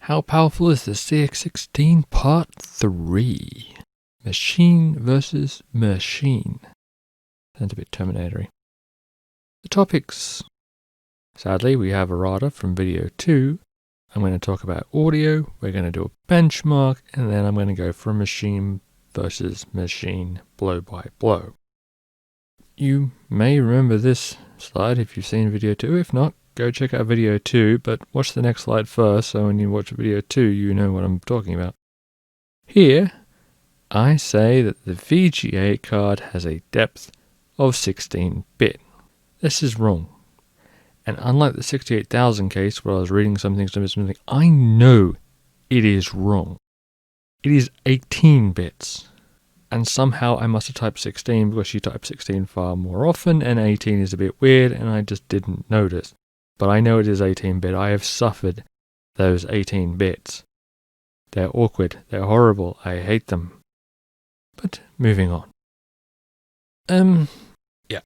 How powerful is the CX16 Part 3? Machine versus machine. Sounds a bit Terminatory. The topics. Sadly, we have Errata from video 2. I'm going to talk about audio, we're going to do a benchmark, and then I'm going to go for machine versus machine blow by blow. You may remember this slide if you've seen video 2. If not, go check out video 2, but watch the next slide first, so when you watch video 2, you know what I'm talking about. Here, I say that the VGA card has a depth of 16-bit. This is wrong. And unlike the 68,000 case where I was reading something, I know it is wrong. It is 18 bits. And somehow I must have typed 16 because she types 16 far more often, and 18 is a bit weird, and I just didn't notice. But I know it is 18-bit. I have suffered those 18 bits. They're awkward. They're horrible. I hate them. But moving on. Yeah.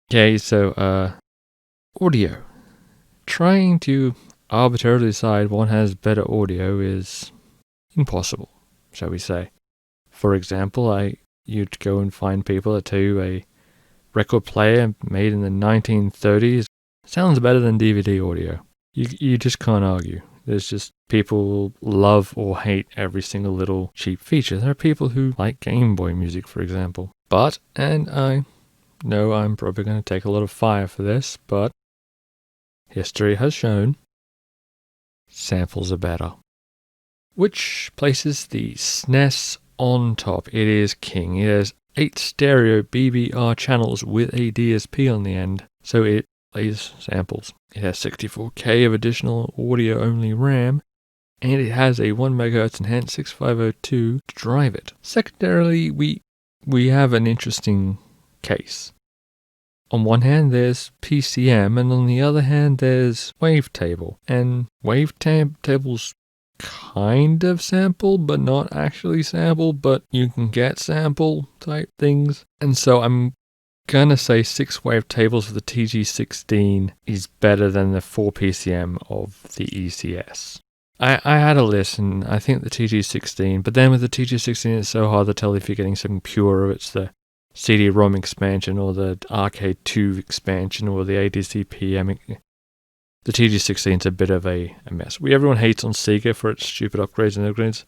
Okay, so, audio. Trying to arbitrarily decide one has better audio is impossible, shall we say. For example, you'd go and find people that tell you a record player made in the 1930s sounds better than DVD audio. You just can't argue. There's just people love or hate every single little cheap feature. There are people who like Game Boy music, for example. But, and I know I'm probably going to take a lot of fire for this, but history has shown samples are better. Which places the SNES on top. It is king. It has 8 stereo BBR channels with a DSP on the end, so it plays samples. It has 64K of additional audio-only RAM, and it has a 1 MHz enhanced 6502 to drive it. Secondarily, we have an interesting case. On one hand, there's PCM, and on the other hand, there's wavetable. And wavetable's kind of sample, but not actually sample, but you can get sample type things. And so I'm gonna say 6 wavetables for the TG16 is better than the 4 PCM of the ECS. I had a list, and I think the TG16, but then with the TG16 it's so hard to tell if you're getting something pure, or it's the CD-ROM expansion, or the Arcade 2 expansion, or the ADC-PM. The TG16 is a bit of a mess. Everyone hates on Sega for its stupid upgrades and upgrades.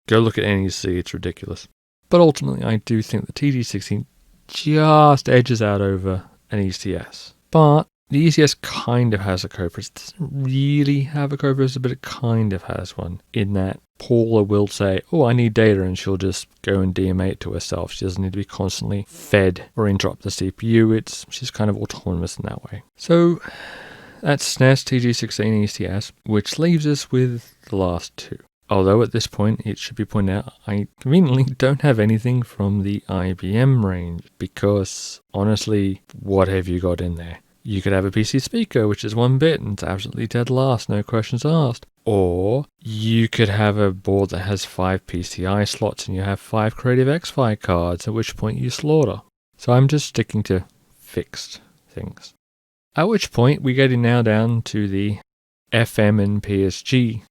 Go look at NEC, it's ridiculous. But ultimately, I do think the TG16 just edges out over an ECS. But the ECS kind of has a co-processor. It doesn't really have a co-processor, but it kind of has one. In that Paula will say, oh, I need data, and she'll just go and DMA it to herself. She doesn't need to be constantly fed or interrupt the CPU. She's kind of autonomous in that way. So that's SNES, TG16, ECS, which leaves us with the last two. Although at this point, it should be pointed out, I conveniently don't have anything from the IBM range, because honestly, what have you got in there? You could have a PC speaker, which is 1 bit, and it's absolutely dead last, no questions asked. Or you could have a board that has 5 PCI slots, and you have 5 Creative X-Fi cards, at which point you slaughter. So I'm just sticking to fixed things. At which point, we get now down to the FM and PSG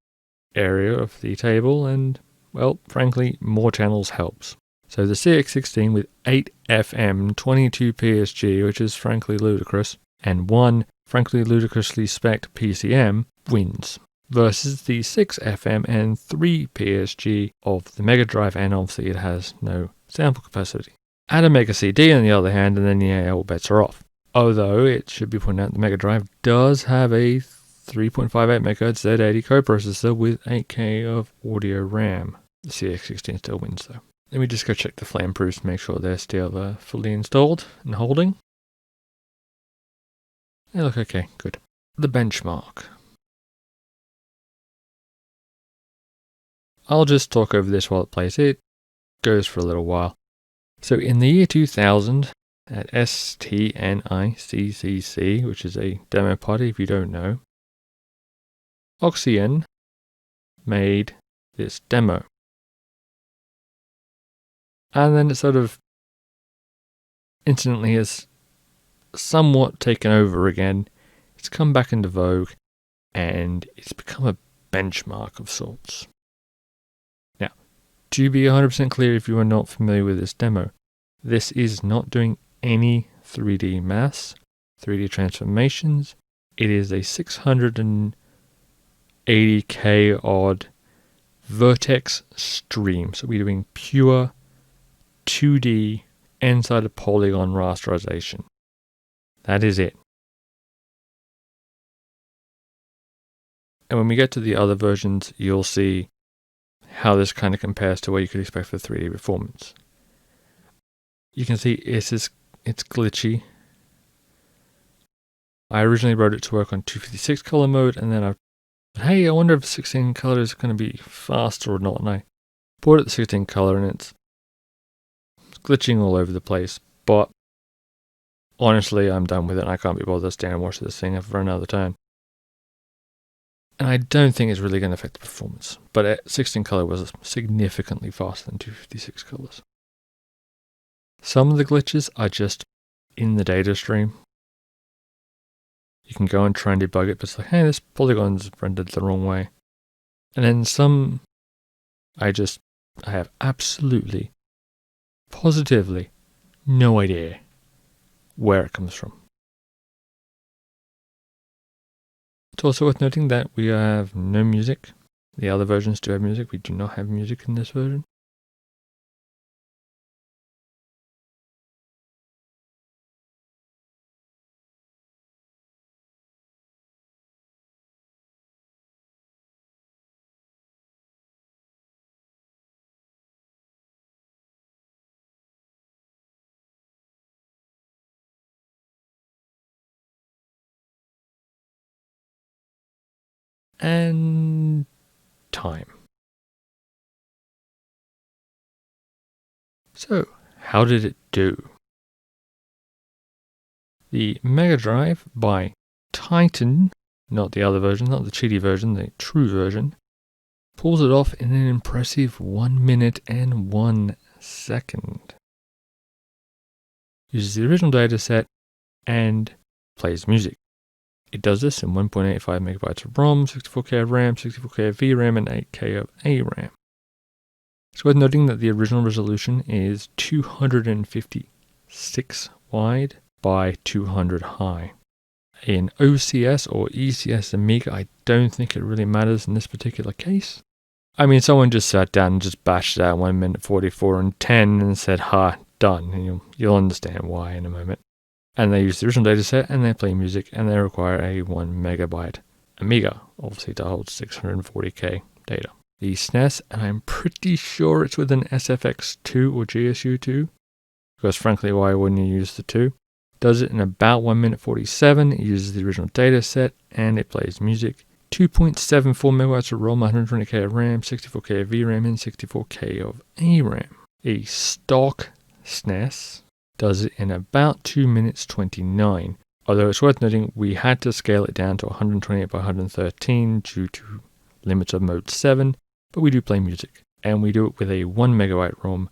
area of the table, and, well, frankly, more channels helps. So the CX16 with 8 FM, 22 PSG, which is frankly ludicrous, and 1 frankly ludicrously spec'd PCM wins, versus the 6 FM and 3 PSG of the MegaDrive, and obviously it has no sample capacity. Add a Mega CD on the other hand, and then yeah, all bets are off. Although it should be pointed out the MegaDrive does have a 3.58 MHz Z80 coprocessor with 8K of audio RAM. The CX16 still wins though. Let me just go check the flame proofs to make sure they're still fully installed and holding. They look okay, good. The benchmark. I'll just talk over this while it plays. It goes for a little while. So in the year 2000, at SNES, which is a demo party if you don't know, Oxygen made this demo. And then it sort of instantly has somewhat taken over again. It's come back into vogue, and it's become a benchmark of sorts. Now, to be 100% clear, if you are not familiar with this demo, this is not doing any 3D maths, 3D transformations. It is a 680k odd vertex stream. So we're doing pure 2D inside a polygon rasterization. That is it. And when we get to the other versions, you'll see how this kind of compares to what you could expect for 3D performance. You can see it's glitchy. I originally wrote it to work on 256 color mode, and then I wonder if 16 color is going to be faster or not, and I bought it at 16 color, and it's glitching all over the place. But honestly, I'm done with it. I can't be bothered to stand and watch this thing for another turn. And I don't think it's really going to affect the performance. But at 16 color was significantly faster than 256 colors. Some of the glitches are just in the data stream. You can go and try and debug it, but it's like, hey, this polygon's rendered the wrong way. And then some, I have absolutely, positively no idea where it comes from. It's also worth noting that we have no music. The other versions do have music. We do not have music in this version. And time. So, how did it do? The MegaDrive by Titan, not the other version, not the cheaty version, the true version, pulls it off in an impressive 1 minute and 1 second. Uses the original dataset and plays music. It does this in 1.85 megabytes of ROM, 64K of RAM, 64K of VRAM, and 8K of ARAM. It's worth noting that the original resolution is 256 wide by 200 high. In OCS or ECS Amiga, I don't think it really matters in this particular case. I mean, someone just sat down and just bashed it out 1 minute 44 and 10 and said, done. And you'll understand why in a moment. And they use the original dataset, and they play music, and they require a 1 megabyte Amiga, obviously to hold 640k data. The SNES, and I'm pretty sure it's with an SFX2 or GSU2, because frankly, why wouldn't you use the 2? Does it in about 1 minute 47, it uses the original dataset, and it plays music. 2.74 megabytes of ROM, 120k of RAM, 64k of VRAM, and 64k of ARAM. A stock SNES does it in about 2 minutes 29. Although it's worth noting we had to scale it down to 128 by 113 due to limits of mode 7, but we do play music. And we do it with a 1 megabyte ROM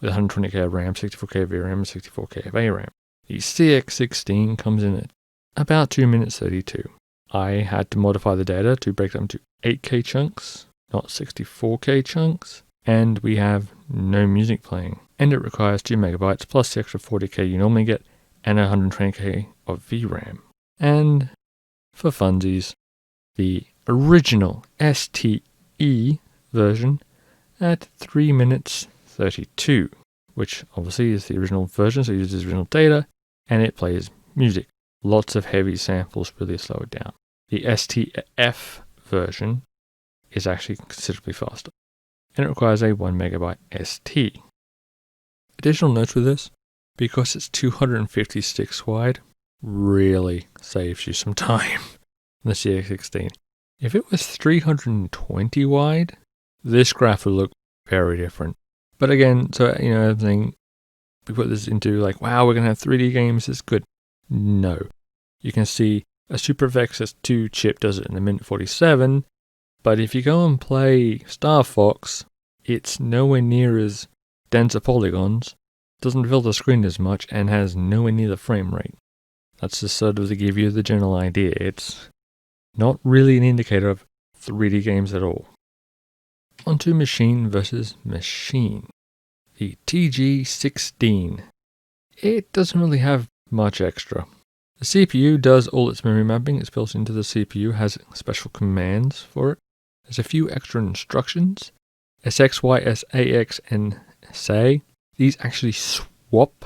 with 120k of RAM, 64k of VRAM, and 64k of ARAM. The CX16 comes in at about 2 minutes 32. I had to modify the data to break them to 8k chunks, not 64k chunks, and we have no music playing. And it requires 2 megabytes plus the extra 40k you normally get and 120k of VRAM. And for funsies, the original STE version at 3 minutes 32, which obviously is the original version, so it uses original data, and it plays music. Lots of heavy samples really slow it down. The STF version is actually considerably faster, and it requires a 1 megabyte ST. Additional notes with this, because it's 256 wide, really saves you some time in the CX16. If it was 320 wide, this graph would look very different. But again, so everything, we put this into like, wow, we're going to have 3D games, it's good. No. You can see a SuperVexus 2 chip does it in a minute 47, but if you go and play Star Fox, it's nowhere near as denser polygons, doesn't fill the screen as much, and has nowhere near the frame rate. That's just sort of to give you the general idea. It's not really an indicator of 3D games at all. Onto machine versus machine. The TG16. It doesn't really have much extra. The CPU does all its memory mapping. It's built into the CPU, has special commands for it. There's a few extra instructions. SX, Y, S, AX, and SA. These actually swap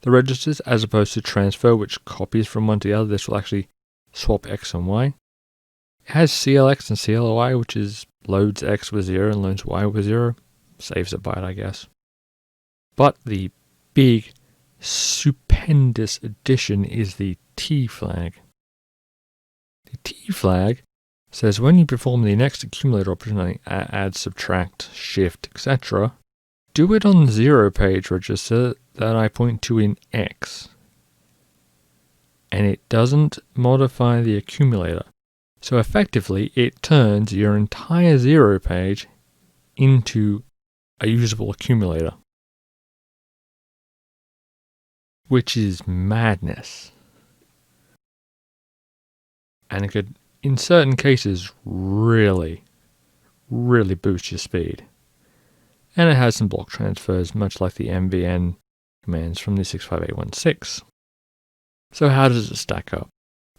the registers as opposed to transfer, which copies from one to the other. This will actually swap X and Y. It has CLX and CLY, which is loads X with 0 and loads Y with 0. Saves a byte, I guess. But the big, stupendous addition is the T flag. The T flag says when you perform the next accumulator operation, like add, subtract, shift, etc., do it on the 0 page register that I point to in X. And it doesn't modify the accumulator. So effectively, it turns your entire 0 page into a usable accumulator. Which is madness. And it could, in certain cases, really boost your speed. And it has some block transfers, much like the MVN commands from the 65816. So how does it stack up?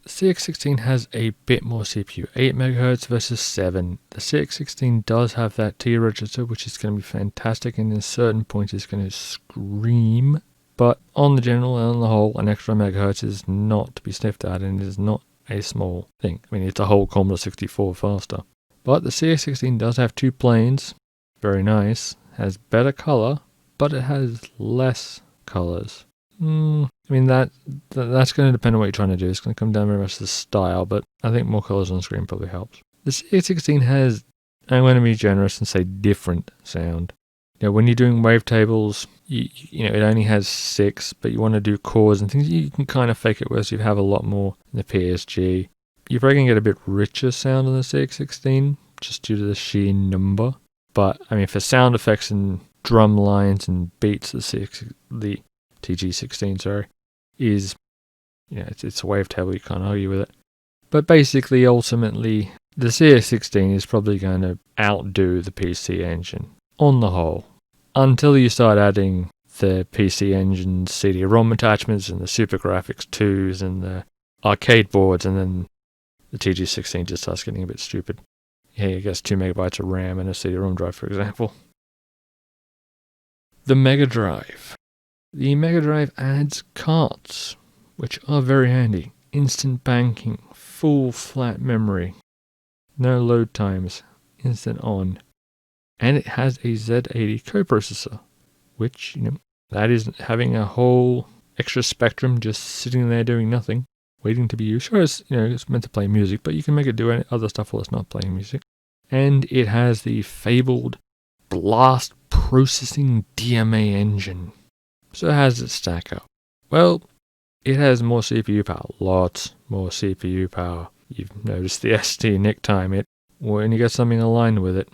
The CX16 has a bit more CPU, 8 MHz versus 7. The CX16 does have that T register, which is going to be fantastic, and in certain points it's going to scream. But on the general and on the whole, an extra megahertz is not to be sniffed at, and it is not a small thing. I mean, it's a whole Commodore 64 faster. But the CX16 does have 2 planes, very nice, has better color, but it has less colors. I mean, that's going to depend on what you're trying to do. It's going to come down very much to the style, but I think more colors on the screen probably helps. The CX16 has, I'm going to be generous and say different sound. You know, when you're doing wavetables, you know, it only has 6, but you want to do chords and things, you can kind of fake it, whereas you have a lot more in the PSG. You're probably going to get a bit richer sound on the CX16, just due to the sheer number. But, I mean, for sound effects and drum lines and beats, the TG16, is, you know, it's a wavetable, you can't argue with it. But basically, ultimately, the CX16 is probably going to outdo the PC Engine, on the whole. Until you start adding the PC Engine CD-ROM attachments and the Super Graphics 2s and the arcade boards, and then the TG16 just starts getting a bit stupid. Yeah, it gets 2 megabytes of RAM and a CD-ROM drive, for example. The MegaDrive. The MegaDrive adds carts, which are very handy. Instant banking, full flat memory, no load times, instant on. And it has a Z80 coprocessor, which, you know, that is having a whole extra spectrum just sitting there doing nothing, waiting to be used. Sure, it's, you know, it's meant to play music, but you can make it do any other stuff while it's not playing music. And it has the fabled blast processing DMA engine. So how does it stack up? Well, it has more CPU power, lots more CPU power. You've noticed the SD nick time. When you get something aligned with it,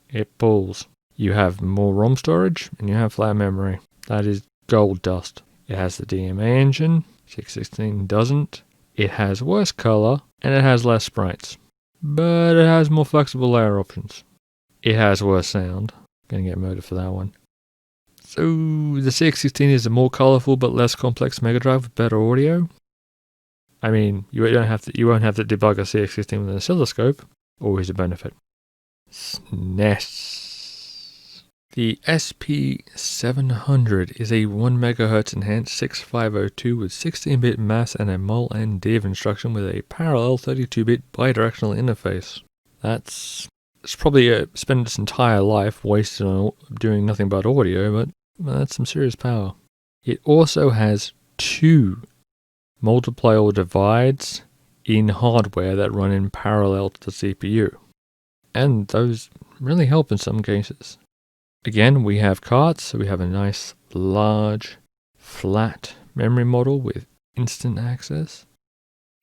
it pulls. You have more ROM storage and you have flat memory. That is gold dust. It has the DMA engine. 616 doesn't. It has worse color and it has less sprites. But it has more flexible layer options. It has worse sound. Gonna get murdered for that one. So the CX16 is a more colorful but less complex MegaDrive with better audio. I mean, you won't have to debug a CX16 with an oscilloscope. Always a benefit. SNES. The SP700 is a 1 MHz enhanced 6502 with 16-bit mass and a mul and div instruction with a parallel 32-bit bidirectional interface. It's probably spent its entire life wasted on doing nothing but audio, but that's some serious power. It also has 2 multiply or divides in hardware that run in parallel to the CPU. And those really help in some cases. Again, we have carts, so we have a nice, large, flat memory model with instant access.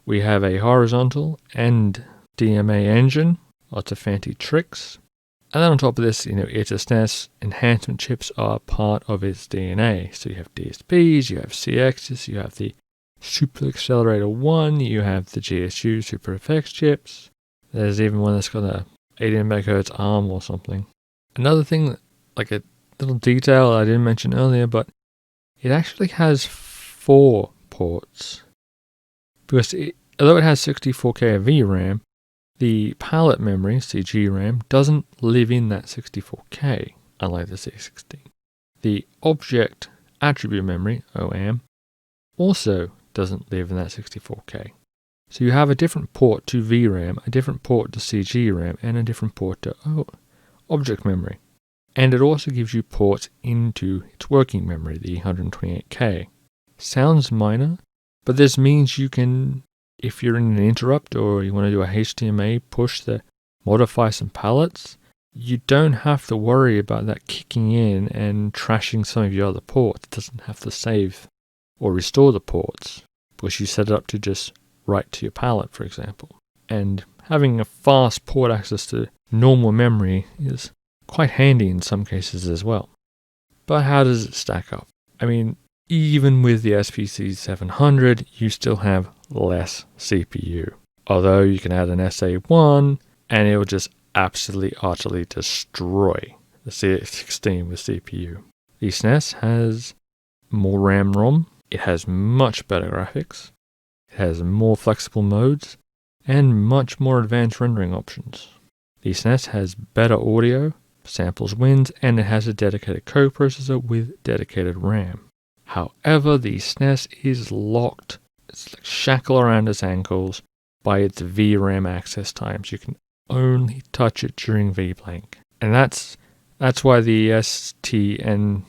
We have a horizontal and DMA engine, lots of fancy tricks. And then on top of this, you know, it's a SNES. Enhancement chips are part of its DNA. So you have DSPs, you have CXs, you have the Super Accelerator 1, you have the GSU Super FX chips. There's even one that's got a 18 megahertz ARM or something. Another thing, like a little detail I didn't mention earlier, but it actually has 4 ports. Because although it has 64K of VRAM, the palette memory, CG RAM, doesn't live in that 64K, unlike the CX16. The object attribute memory, OAM, also doesn't live in that 64K. So you have a different port to VRAM, a different port to CG RAM, and a different port to object memory. And it also gives you ports into its working memory, the 128K. Sounds minor, but this means you can, if you're in an interrupt or you want to do a HDMA push to modify some palettes, you don't have to worry about that kicking in and trashing some of your other ports. It doesn't have to save or restore the ports because you set it up to just write to your palette, for example. And having a fast port access to normal memory is quite handy in some cases as well. But how does it stack up? I mean, even with the SPC 700, you still have less CPU. Although you can add an SA1 and it will just absolutely, utterly destroy the CX16 with CPU. The SNES has more RAM-ROM, it has much better graphics, it has more flexible modes, and much more advanced rendering options. The SNES has better audio, samples wins, and it has a dedicated coprocessor with dedicated RAM. However, the SNES is locked, it's like shackle around its ankles by its VRAM access times. You can only touch it during VBlank. And that's why the SNICCC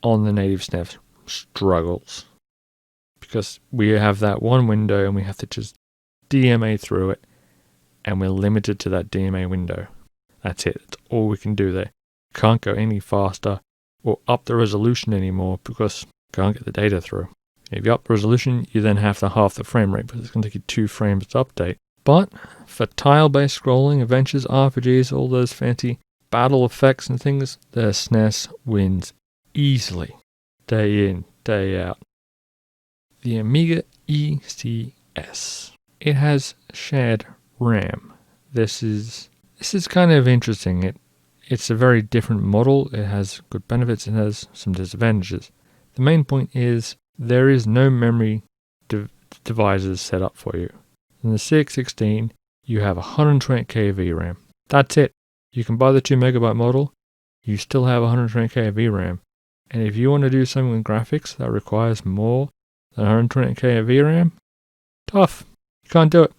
on the native SNES struggles. Because we have that one window and we have to just DMA through it, and we're limited to that DMA window. That's it. That's all we can do there. Can't go any faster or up the resolution anymore because can't get the data through. If you up the resolution, you then have to half the frame rate because it's going to take you 2 frames to update. But for tile-based scrolling, adventures, RPGs, all those fancy battle effects and things, the SNES wins easily, day in, day out. The Amiga ECS. It has shared RAM. This is kind of interesting. It's a very different model. It has good benefits. It has some disadvantages. The main point is there is no memory divisors set up for you. In the CX16, you have 128K VRAM. That's it. You can buy the 2 megabyte model. You still have 128K VRAM. And if you want to do something with graphics that requires more than 128K VRAM, tough. You can't do it.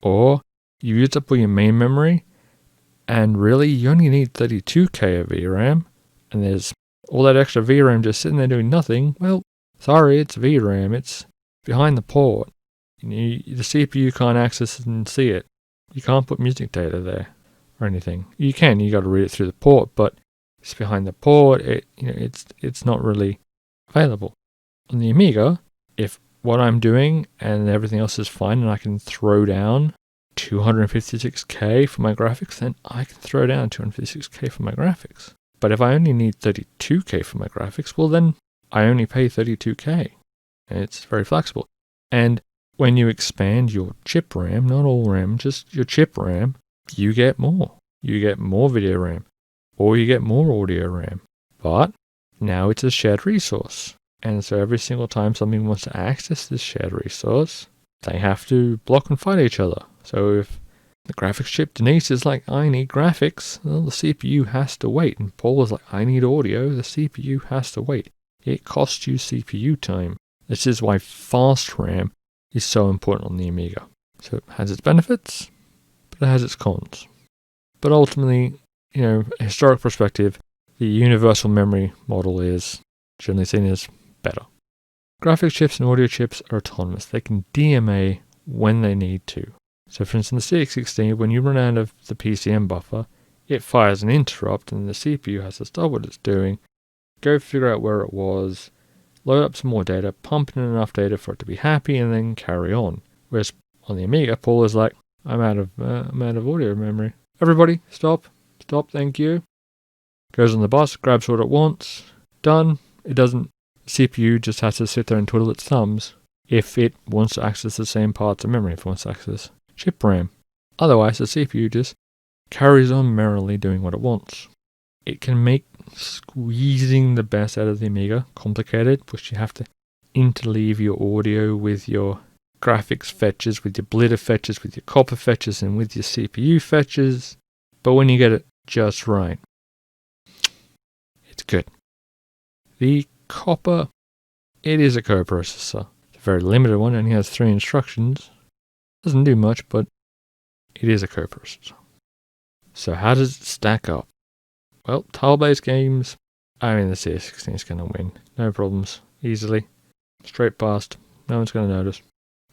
Or you use up all your main memory, and really you only need 32K of VRAM, and there's all that extra VRAM just sitting there doing nothing. Well, sorry, it's VRAM. It's behind the port. The CPU can't access it and see it. You can't put music data there or anything. You can. You got to read it through the port, but it's behind the port. It's not really available. On the Amiga, if what I'm doing and everything else is fine, and I can throw down 256K for my graphics, then I can throw down 256K for my graphics. But if I only need 32K for my graphics, well then I only pay 32K. And it's very flexible. And when you expand your chip RAM, not all RAM, just your chip RAM, you get more. You get more video RAM, or you get more audio RAM. But now it's a shared resource. And so every single time somebody wants to access this shared resource, they have to block and fight each other. So if the graphics chip Denise is like, I need graphics, well, the CPU has to wait. And Paul is like, I need audio, the CPU has to wait. It costs you CPU time. This is why fast RAM is so important on the Amiga. So it has its benefits, but it has its cons. But ultimately, a historic perspective, the universal memory model is generally seen as better. Graphics chips and audio chips are autonomous. They can DMA when they need to. So for instance, the CX16, when you run out of the PCM buffer, it fires an interrupt and the CPU has to stop what it's doing, go figure out where it was, load up some more data, pump in enough data for it to be happy, and then carry on. Whereas on the Amiga, Paul is like, I'm out of audio memory. Everybody, stop, thank you. Goes on the bus, grabs what it wants, done. It doesn't. CPU just has to sit there and twiddle its thumbs if it wants to access the same parts of memory, if it wants to access chip RAM. Otherwise, the CPU just carries on merrily doing what it wants. It can make squeezing the best out of the Amiga complicated, because you have to interleave your audio with your graphics fetches, with your blitter fetches, with your copper fetches, and with your CPU fetches. But when you get it just right, it's good. The copper, it is a coprocessor. It's a very limited one, only has 3 instructions. Doesn't do much, but it is a coprocessor. So how does it stack up? Well, tile-based games, the CX16 is going to win. No problems. Easily. Straight past. No one's going to notice.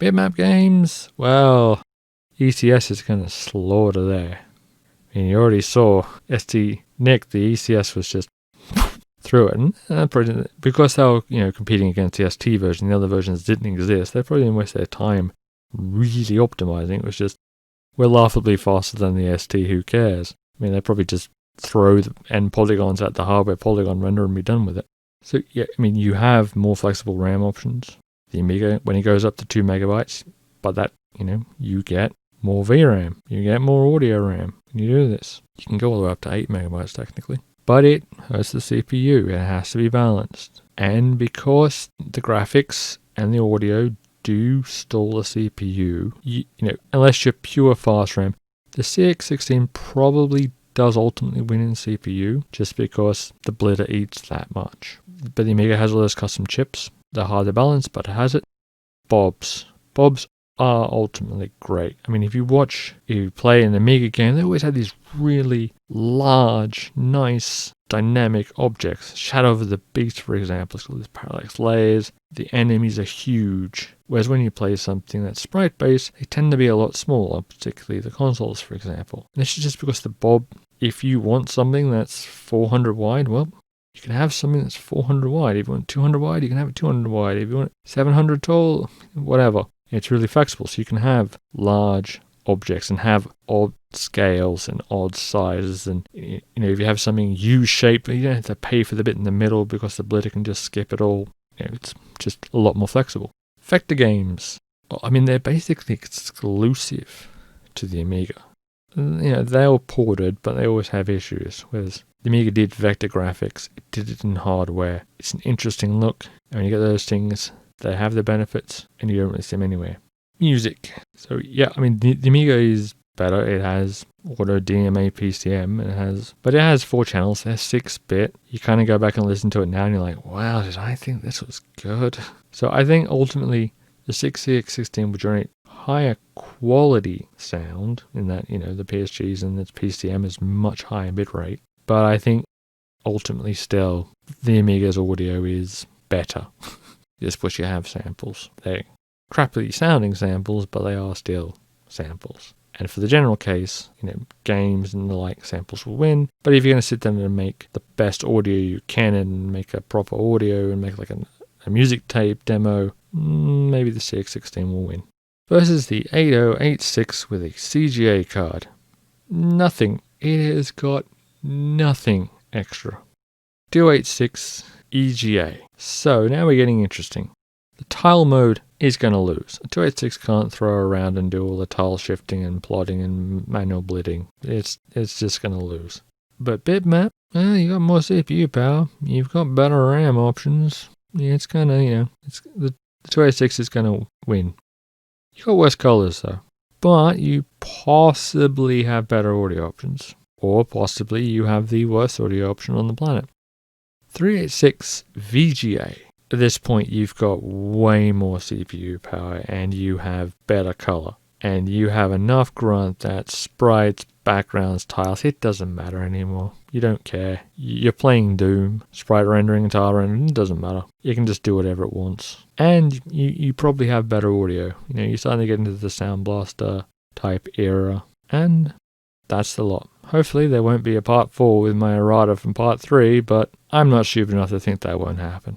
Bitmap games, well, ECS is going to slaughter there. You already saw ST Nick, the ECS was just through it. And because they were competing against the ST version, the other versions didn't exist, they probably didn't waste their time really optimizing. It was just, we're laughably faster than the ST, who cares? They probably just throw the end polygons at the hardware polygon render and be done with it. So, yeah, you have more flexible RAM options. The Amiga, when it goes up to 2 megabytes, but that, you get more VRAM. You get more audio RAM when you do this. You can go all the way up to 8 megabytes technically. But it hurts the CPU. It has to be balanced. And because the graphics and the audio do stall the CPU, unless you're pure fast RAM, the CX16 probably does ultimately win in CPU, just because the blitter eats that much. But the Amiga has all those custom chips. They're hard to balance, but it has it. Bobs are ultimately great. If you play an Amiga game, they always have these really large, nice, dynamic objects. Shadow of the Beast, for example, it's got these parallax layers. The enemies are huge. Whereas when you play something that's sprite-based, they tend to be a lot smaller, particularly the consoles, for example. And this is just because the Bob, if you want something that's 400 wide, well, you can have something that's 400 wide. If you want 200 wide, you can have it 200 wide. If you want 700 tall, whatever. It's really flexible, so you can have large objects and have odd scales and odd sizes. And if you have something U-shaped, you don't have to pay for the bit in the middle because the blitter can just skip it all. It's just a lot more flexible. Vector games, they're basically exclusive to the Amiga. They were ported, but they always have issues. Whereas the Amiga did vector graphics, it did it in hardware. It's an interesting look. And when you get those things, they have their benefits, and you don't really see them anywhere. Music. So yeah, the Amiga is better. It has auto DMA PCM, but it has 4 channels. They're 6-bit. You kind of go back and listen to it now, and you're like, wow, did I think this was good? So I think ultimately the CX16 will generate higher quality sound in that, the PSGs and the PCM is much higher bitrate. But I think ultimately still the Amiga's audio is better. Just because you have samples. They're crappily sounding samples, but they are still samples. And for the general case, games and the like, samples will win. But if you're going to sit down and make the best audio you can and make a proper audio and make like a music tape demo, maybe the CX16 will win. Versus the 8086 with a CGA card. Nothing. It has got nothing extra. 286 EGA. So now we're getting interesting. The tile mode is going to lose. A 286 can't throw around and do all the tile shifting and plotting and manual blitting. It's just going to lose. But bitmap, you got more CPU power. You've got better RAM options. It's going to, the 286 is going to win. You got worse colors though. But you possibly have better audio options. Or possibly you have the worst audio option on the planet. 386 VGA. At this point, you've got way more CPU power and you have better color. And you have enough grunt that sprites, backgrounds, tiles, it doesn't matter anymore. You don't care. You're playing Doom. Sprite rendering and tile rendering, it doesn't matter. You can just do whatever it wants. And you probably have better audio. You're starting to get into the Sound Blaster type era. And that's the lot. Hopefully there won't be a part 4 with my errata from part 3, but I'm not stupid enough to think that won't happen.